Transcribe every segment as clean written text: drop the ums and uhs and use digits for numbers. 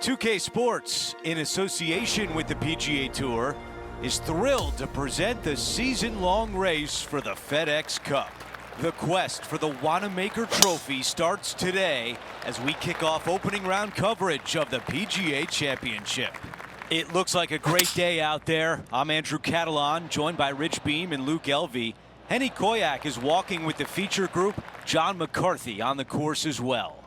2K Sports, in association with the PGA Tour, is thrilled to present the season-long race for the FedEx Cup. The quest for the Wanamaker Trophy starts today as we kick off opening round coverage of the PGA Championship. It looks like a great day out there. I'm Andrew Catalan, joined by Rich Beam and Luke Elvey. Henny Koyak is walking with the feature group. John McCarthy on the course as well.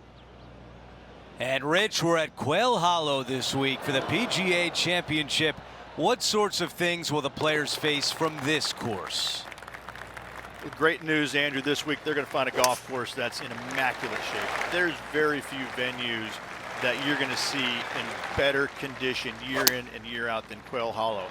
And Rich, we're at Quail Hollow this week for the PGA Championship. What sorts of things will the players face from this course? Great news, Andrew. This week they're going to find a golf course that's in immaculate shape. There's very few venues that you're going to see in better condition year in and year out than Quail Hollow.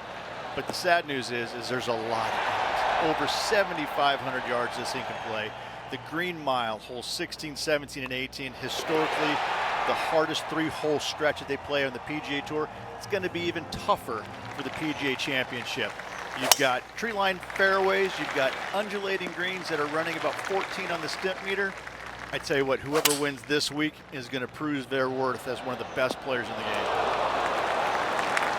But the sad news is there's a lot of it. Over 7,500 yards this thing can play. The Green Mile, holes 16, 17, and 18, historically the hardest three-hole stretch that they play on the PGA Tour. It's going to be even tougher for the PGA Championship. You've got tree-lined fairways, you've got undulating greens that are running about 14 on the stimp meter. I tell you what, whoever wins this week is going to prove their worth as one of the best players in the game.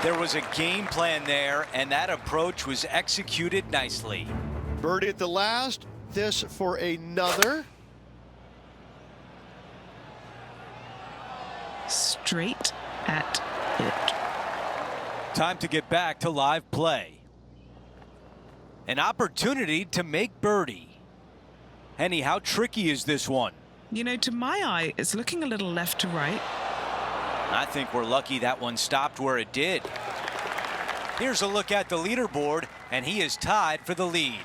There was a game plan there, and that approach was executed nicely. Birdie at the last, this for another. Straight at it. Time to get back to live play. An opportunity to make birdie. Henny, how tricky is this one? You know, to my eye, it's looking a little left to right. I think we're lucky that one stopped where it did. Here's a look at the leaderboard, and he is tied for the lead.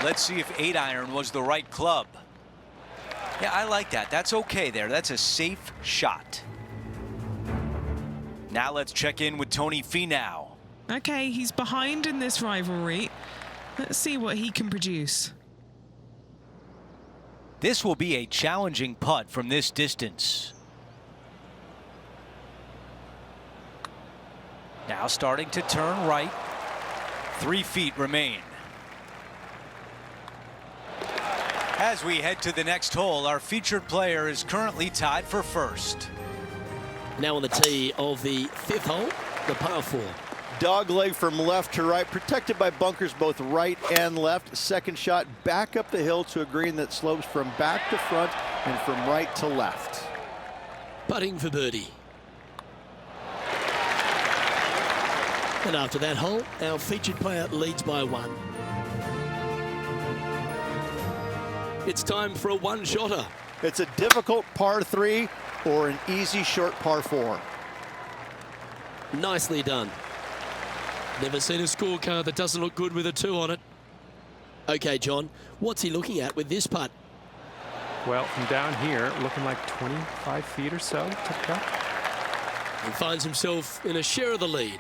Let's see if 8-iron was the right club. Yeah, I like that. That's okay there. That's a safe shot. Now let's check in with Tony Finau. Okay, he's behind in this rivalry. Let's see what he can produce. This will be a challenging putt from this distance. Now starting to turn right. 3 feet remain. As we head to the next hole, our featured player is currently tied for first. Now on the tee of the 5th hole, the par 4. Dog leg from left to right, protected by bunkers both right and left. Second shot back up the hill to a green that slopes from back to front and from right to left. Putting for birdie. And after that hole, our featured player leads by 1. It's time for a one-shotter. It's a difficult par 3 or an easy short par 4. Nicely done. Never seen a scorecard that doesn't look good with a 2 on it. Okay, John, what's he looking at with this putt? Well, from down here, looking like 25 feet or so to the cup. He finds himself in a share of the lead.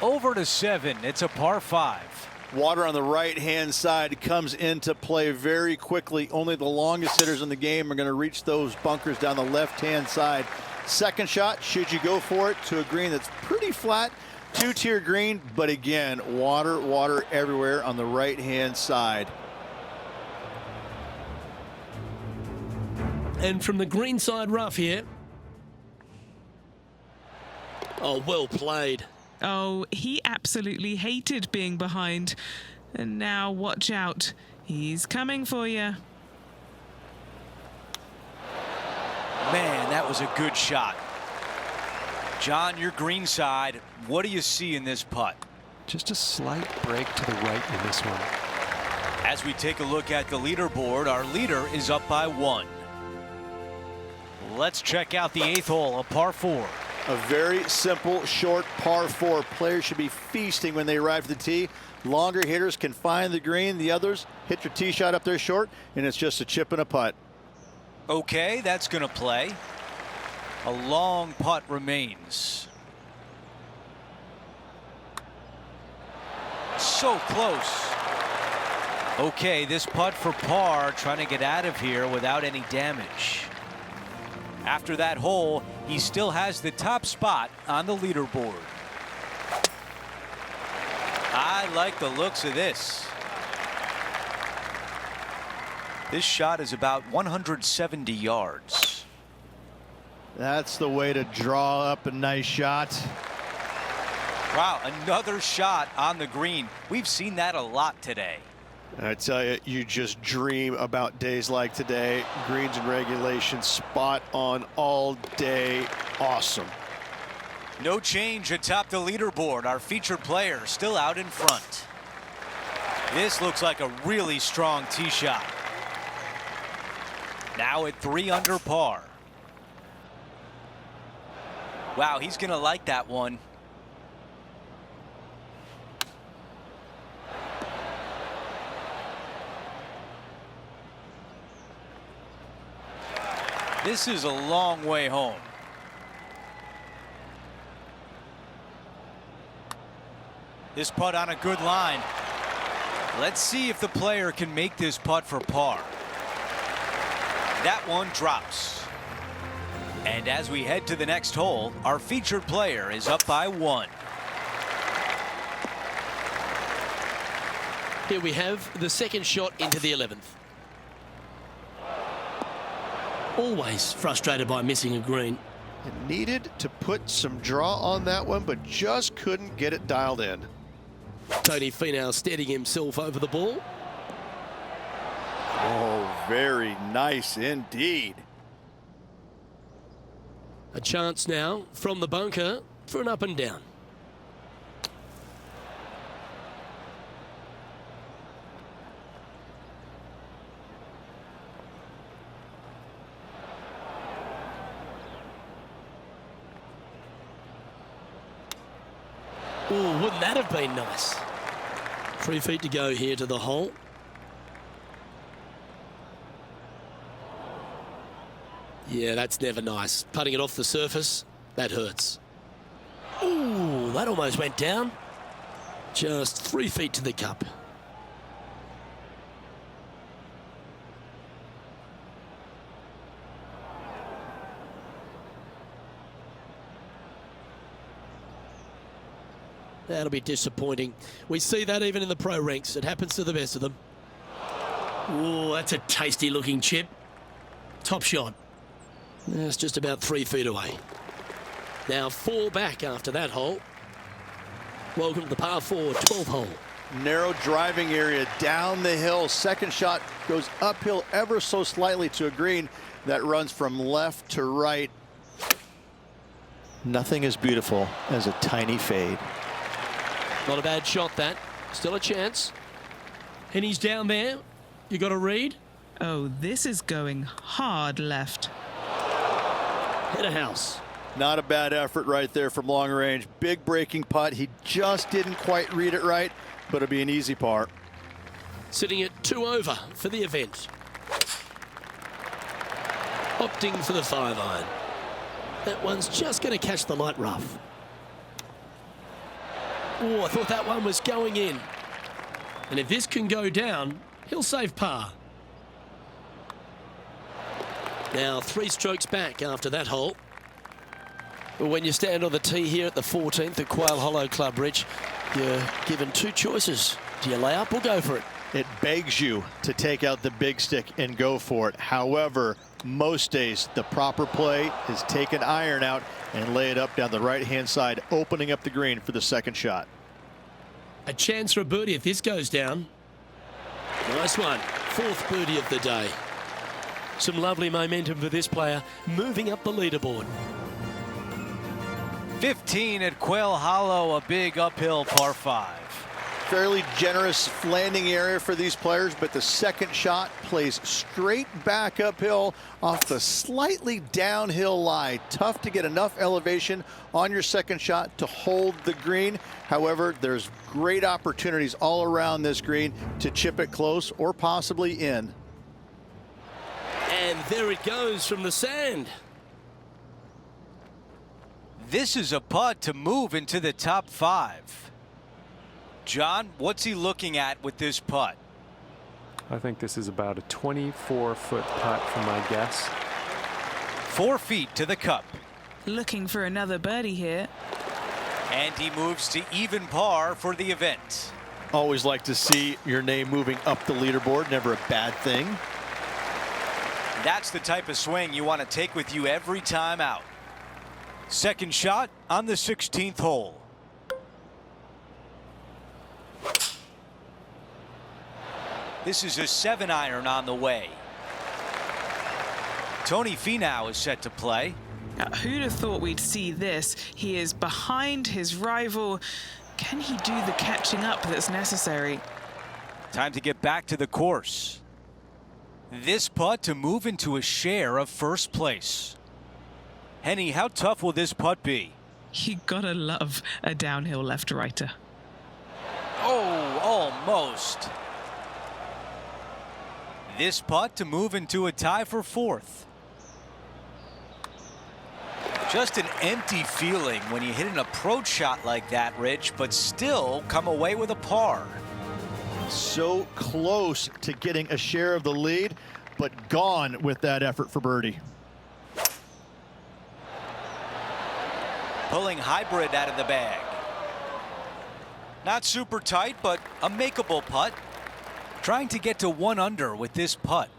Over to 7. It's a par 5. Water on the right-hand side comes into play very quickly. Only the longest hitters in the game are going to reach those bunkers down the left-hand side. Second shot, should you go for it, to a green that's pretty flat, 2-tier green, but again, water everywhere on the right-hand side. And from the green side rough here. Oh, well played. Oh, he absolutely hated being behind. And now watch out. He's coming for you. Man, that was a good shot. John, your green side, what do you see in this putt? Just a slight break to the right in this one. As we take a look at the leaderboard, our leader is up by 1. Let's check out the 8th hole, a par 4. A very simple, short par 4. Players should be feasting when they arrive to the tee. Longer hitters can find the green. The others hit your tee shot up there short, and it's just a chip and a putt. Okay, that's going to play. A long putt remains. So close. Okay, this putt for par, trying to get out of here without any damage. After that hole, he still has the top spot on the leaderboard. I like the looks of this. This shot is about 170 yards. That's the way to draw up a nice shot. Wow, another shot on the green. We've seen that a lot today. I tell you, you just dream about days like today. Greens and regulation, spot on all day. Awesome. No change atop the leaderboard. Our featured player still out in front. This looks like a really strong tee shot. Now at 3 under par. Wow, he's gonna like that one. This is a long way home. This putt on a good line. Let's see if the player can make this putt for par. That one drops. And as we head to the next hole, our featured player is up by 1. Here we have the second shot into the 11th. Always frustrated by missing a green. It needed to put some draw on that one, but just couldn't get it dialed in. Tony Finau steadying himself over the ball. Oh, very nice indeed. A chance now from the bunker for an up and down. Oh, wouldn't that have been nice? 3 feet to go here to the hole. Yeah, that's never nice. Putting it off the surface, that hurts. Ooh, that almost went down. Just 3 feet to the cup. That'll be disappointing. We see that even in the pro ranks. It happens to the best of them. Ooh, that's a tasty looking chip. Top shot. That's just about 3 feet away. Now 4 back after that hole. Welcome to the par 4 12th hole. Narrow driving area down the hill. Second shot goes uphill ever so slightly to a green that runs from left to right. Nothing as beautiful as a tiny fade. Not a bad shot, that. Still a chance. And he's down there. You got to read. Oh, this is going hard left. Hit a house. Not a bad effort right there from long range. Big breaking putt. He just didn't quite read it right, but it'll be an easy par. Sitting at 2 over for the event. Opting for the 5-iron. That one's just going to catch the light rough. Oh, I thought that one was going in. And if this can go down, he'll save par. Now 3 strokes back after that hole. But when you stand on the tee here at the 14th at Quail Hollow Club Ridge, you're given 2 choices. Do you lay up or go for it? It begs you to take out the big stick and go for it. However, most days the proper play is take an iron out and lay it up down the right-hand side, opening up the green for the second shot. A chance for a birdie if this goes down. Nice one. 4th birdie of the day. Some lovely momentum for this player, moving up the leaderboard. 15 at Quail Hollow, a big uphill par 5. Fairly generous landing area for these players, but the second shot plays straight back uphill off the slightly downhill lie. Tough to get enough elevation on your second shot to hold the green. However, there's great opportunities all around this green to chip it close or possibly in. And there it goes from the sand. This is a putt to move into the top 5. John, what's he looking at with this putt? I think this is about a 24-foot putt from my guess. 4 feet to the cup. Looking for another birdie here. And he moves to even par for the event. Always like to see your name moving up the leaderboard. Never a bad thing. That's the type of swing you want to take with you every time out. Second shot on the 16th hole. This is a 7-iron on the way. Tony Finau is set to play. Who'd have thought we'd see this? He is behind his rival. Can he do the catching up that's necessary? Time to get back to the course. This putt to move into a share of first place. Henny, how tough will this putt be? You gotta love a downhill left-righter. Oh, almost. This putt to move into a tie for fourth. Just an empty feeling when you hit an approach shot like that, Rich, but still come away with a par. So close to getting a share of the lead, but gone with that effort for birdie. Pulling hybrid out of the bag. Not super tight, but a makeable putt. Trying to get to 1 under with this putt.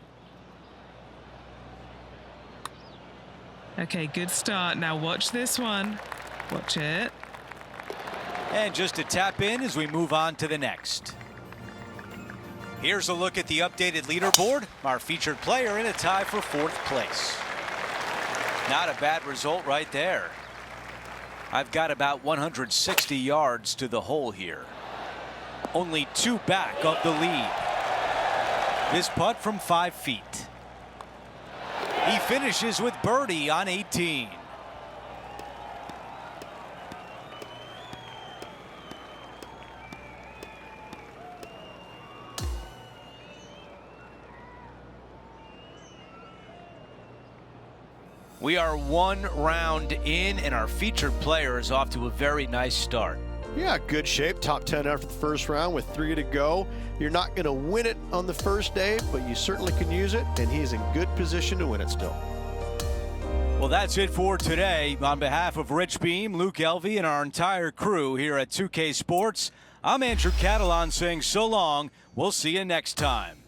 Okay, good start. Now watch this one. Watch it. And just a tap in as we move on to the next. Here's a look at the updated leaderboard. Our featured player in a tie for fourth place. Not a bad result right there. I've got about 160 yards to the hole here. Only 2 back of the lead. This putt from 5 feet. He finishes with birdie on 18. We are 1 round in, and our featured player is off to a very nice start. Yeah, good shape. Top 10 after the first round with 3 to go. You're not going to win it on the first day, but you certainly can use it, and he's in good position to win it still. Well, that's it for today. On behalf of Rich Beam, Luke Elvey, and our entire crew here at 2K Sports, I'm Andrew Catalan saying so long. We'll see you next time.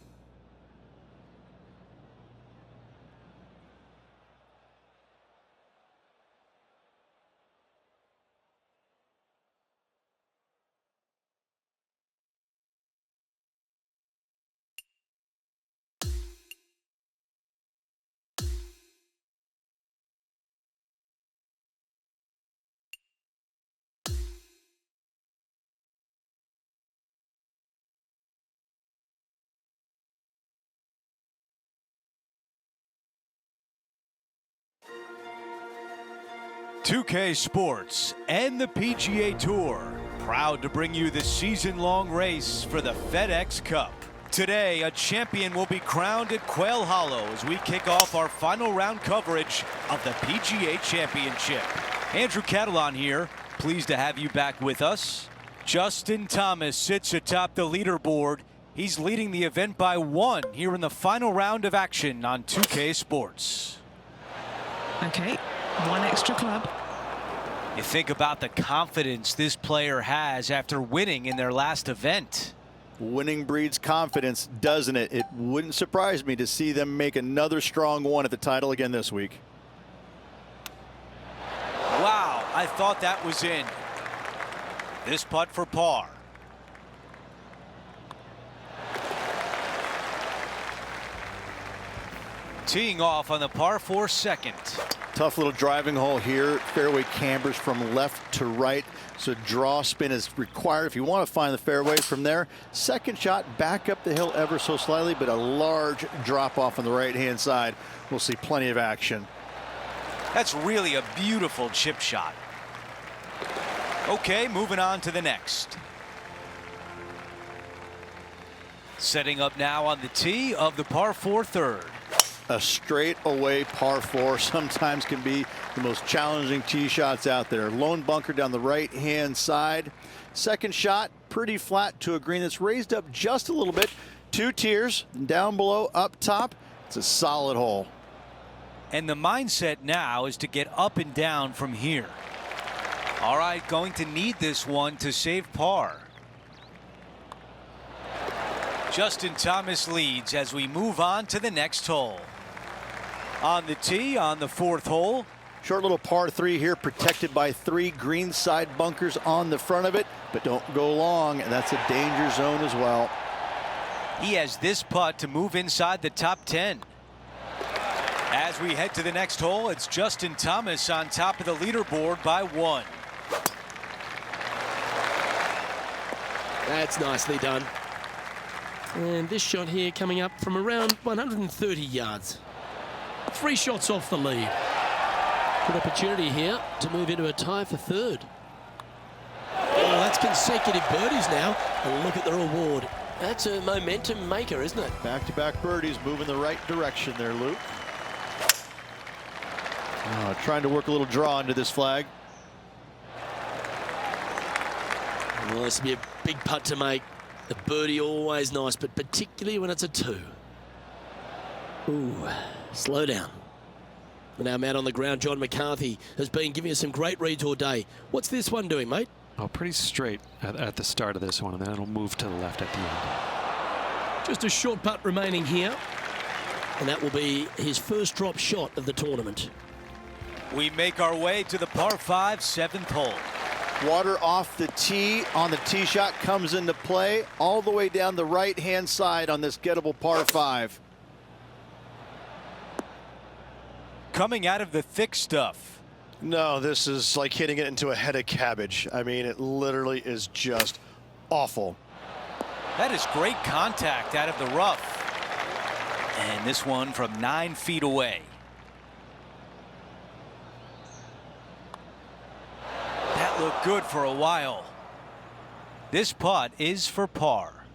.2K Sports and the PGA Tour, proud to bring you the season-long race for the FedEx Cup. Today, a champion will be crowned at Quail Hollow as we kick off our final round coverage of the PGA Championship. Andrew Catalan here, pleased to have you back with us. Justin Thomas sits atop the leaderboard. He's leading the event by 1 here in the final round of action on 2K Sports. Okay, 1 extra club. You think about the confidence this player has after winning in their last event. Winning breeds confidence, doesn't it? It wouldn't surprise me to see them make another strong one at the title again this week. Wow, I thought that was in. This putt for par. Teeing off on the par 4 second. Tough little driving hole here. Fairway cambers from left to right, so draw spin is required if you want to find the fairway. From there, second shot back up the hill ever so slightly, but a large drop off on the right hand side. We'll see plenty of action. That's really a beautiful chip shot. Okay, moving on to the next. Setting up now on the tee of the par 4 third. A straightaway par 4 sometimes can be the most challenging tee shots out there. Lone bunker down the right hand side. Second shot pretty flat to a green that's raised up just a little bit. 2 tiers down below, up top. It's a solid hole. And the mindset now is to get up and down from here. All right, going to need this one to save par. Justin Thomas leads as we move on to the next hole. on the tee on the 4th hole. Short little par 3 here, protected by 3 greenside bunkers on the front of it, but don't go long, and that's a danger zone as well. He has this putt to move inside the top 10. As we head to the next hole, it's Justin Thomas on top of the leaderboard by 1. That's nicely done. And this shot here coming up from around 130 yards. 3 shots off the lead. Good opportunity here to move into a tie for 3rd. Oh, that's consecutive birdies now. And look at the reward. That's a momentum maker, isn't it? Back-to-back birdies, moving the right direction there, Luke. Trying to work a little draw into this flag. Well, this will be a big putt to make. The birdie always nice, but particularly when it's a 2. Ooh, slow down. And our man on the ground, John McCarthy, has been giving us some great reads all day. What's this one doing, mate? Oh, pretty straight at the start of this one, and then it'll move to the left at the end. Just a short putt remaining here. And that will be his first drop shot of the tournament. We make our way to the par 5 7th hole. Water off the tee on the tee shot comes into play all the way down the right-hand side on this gettable par 5. Coming out of the thick stuff. No, this is like hitting it into a head of cabbage. I mean, it literally is just awful. That is great contact out of the rough. And this one from 9 feet away. That looked good for a while. This putt is for par.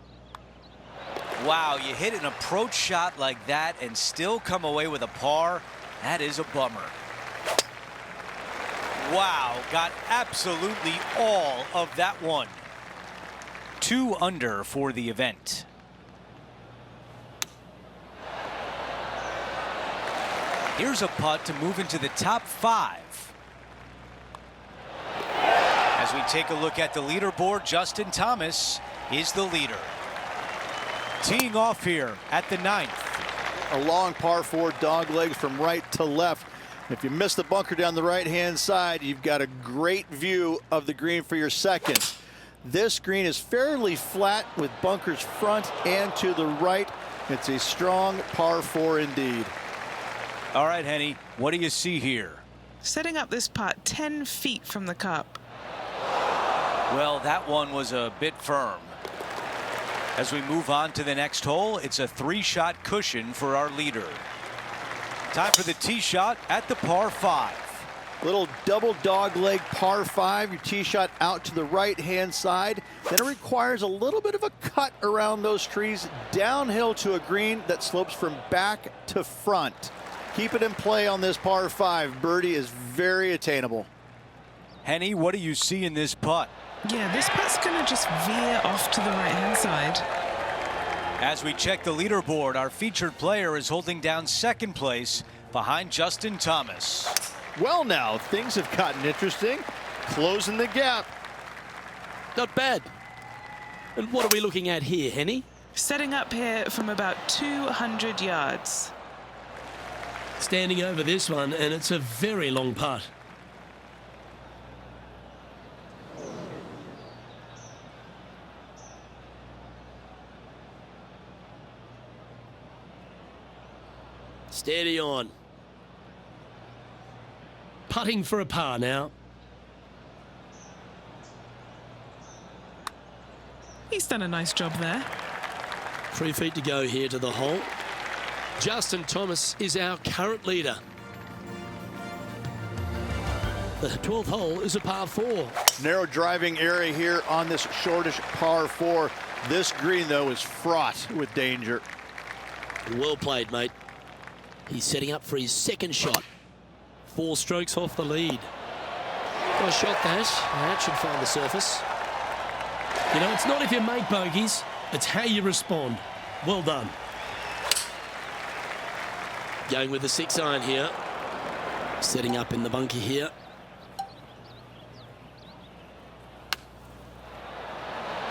Wow, you hit an approach shot like that and still come away with a par. That is a bummer. Wow, got absolutely all of that one. 2 under for the event. Here's a putt to move into the top 5. As we take a look at the leaderboard, Justin Thomas is the leader. Teeing off here at the 9th. A long par 4 dog leg from right to left. If you miss the bunker down the right-hand side, you've got a great view of the green for your 2nd. This green is fairly flat with bunkers front and to the right. It's a strong par 4 indeed. All right, Henny, what do you see here? Setting up this putt 10 feet from the cup. Well, that one was a bit firm. As we move on to the next hole, it's a 3-shot cushion for our leader. Time for the tee shot at the par 5. Little double dog leg par 5. Your tee shot out to the right-hand side. Then it requires a little bit of a cut around those trees downhill to a green that slopes from back to front. Keep it in play on this par 5. Birdie is very attainable. Henny, what do you see in this putt? Yeah, this putt's going to just veer off to the right-hand side. As we check the leaderboard, our featured player is holding down 2nd place behind Justin Thomas. Well, now, things have gotten interesting. Closing the gap. Not bad. And what are we looking at here, Henny? Setting up here from about 200 yards. Standing over this one, and it's a very long putt. Steady on. Putting for a par now. He's done a nice job there. 3 feet to go here to the hole. Justin Thomas is our current leader. The 12th hole is a par 4. Narrow driving area here on this shortish par 4. This green, though, is fraught with danger. Well played, mate. He's setting up for his 2nd shot. 4 strokes off the lead. Nice shot, that. That should find the surface. You know, it's not if you make bogeys, it's how you respond. Well done. Going with the 6-iron here. Setting up in the bunker here.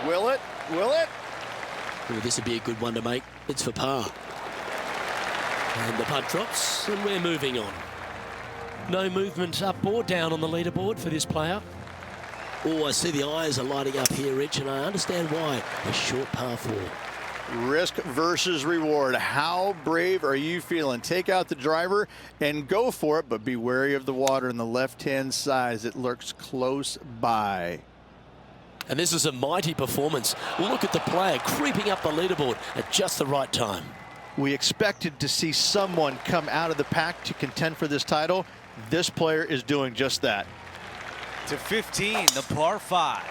Will it? Will it? Ooh, this would be a good one to make. It's for par. And the putt drops, and we're moving on. No movement up or down on the leaderboard for this player. Oh, I see the eyes are lighting up here, Rich, and I understand why. A short par 4. Risk versus reward. How brave are you feeling? Take out the driver and go for it, but be wary of the water on the left-hand side as it lurks close by. And this is a mighty performance. Look at the player creeping up the leaderboard at just the right time. We expected to see someone come out of the pack to contend for this title. This player is doing just that. To 15, the par 5.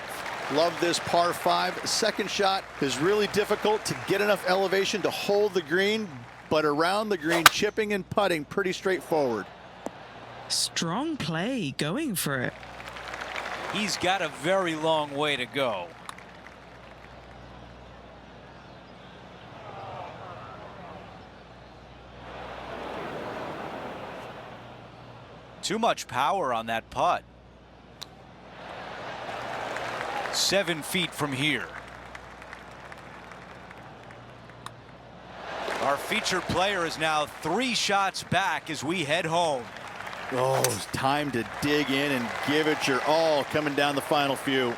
Love this par 5. Second shot is really difficult to get enough elevation to hold the green, but around the green, chipping and putting, pretty straightforward. Strong play, going for it. He's got a very long way to go. Too much power on that putt. 7 feet from here. Our featured player is now 3 shots back as we head home. Oh, it's time to dig in and give it your all coming down the final few.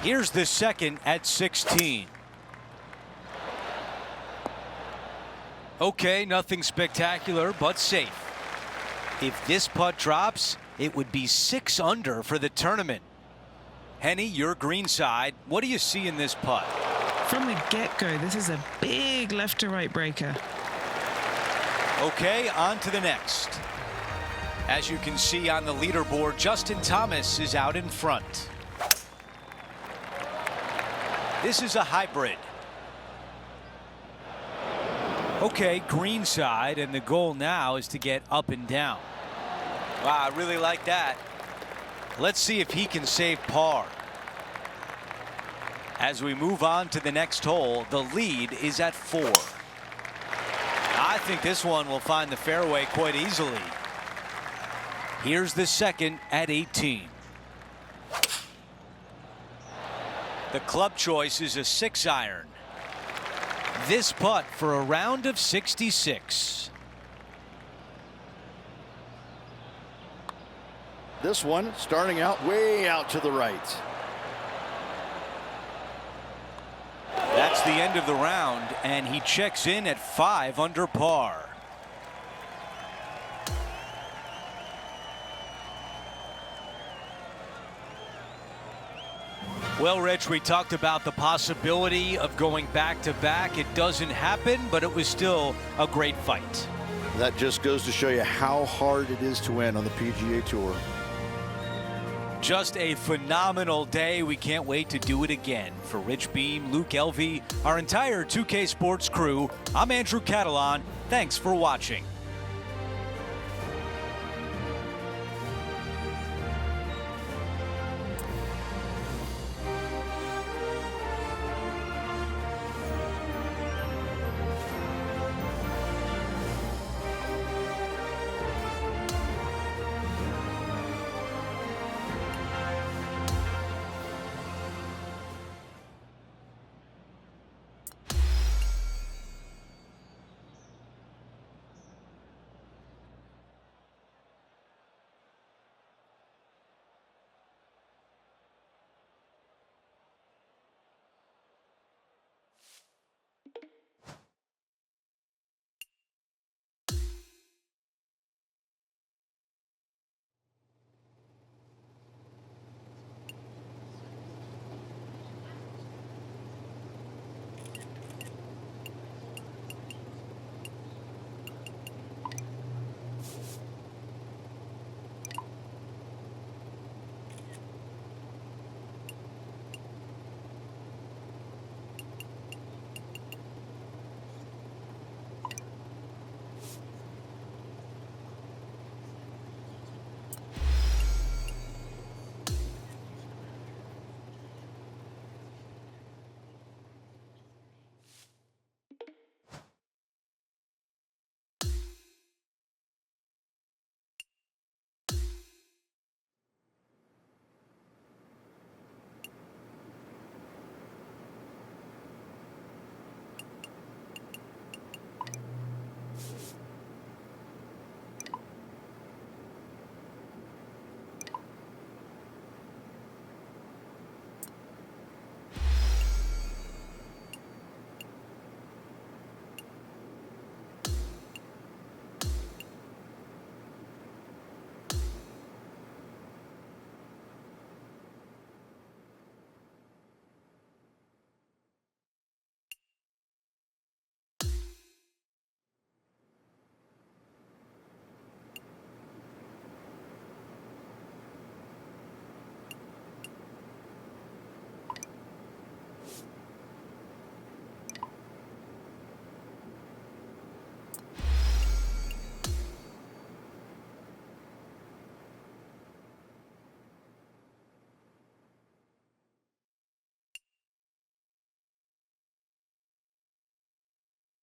Here's the second at 16. Okay, nothing spectacular, but safe. If this putt drops, it would be 6 under for the tournament. Henny, your green side. What do you see in this putt? From the get-go, this is a big left to right breaker. Okay, on to the next. As you can see on the leaderboard, Justin Thomas is out in front. This is a hybrid. Okay, green side, and the goal now is to get up and down. Wow, I really like that. Let's see if he can save par. As we move on to the next hole, the lead is at 4. I think this one will find the fairway quite easily. Here's the second at 18. The club choice is a 6-iron. This putt for a round of 66. This one starting out way out to the right. That's the end of the round, and he checks in at 5 under par. Well, Rich, we talked about the possibility of going back-to-back. It doesn't happen, but it was still a great fight. That just goes to show you how hard it is to win on the PGA Tour. Just a phenomenal day. We can't wait to do it again. For Rich Beam, Luke Elvey, our entire 2K Sports crew, I'm Andrew Catalan. Thanks for watching.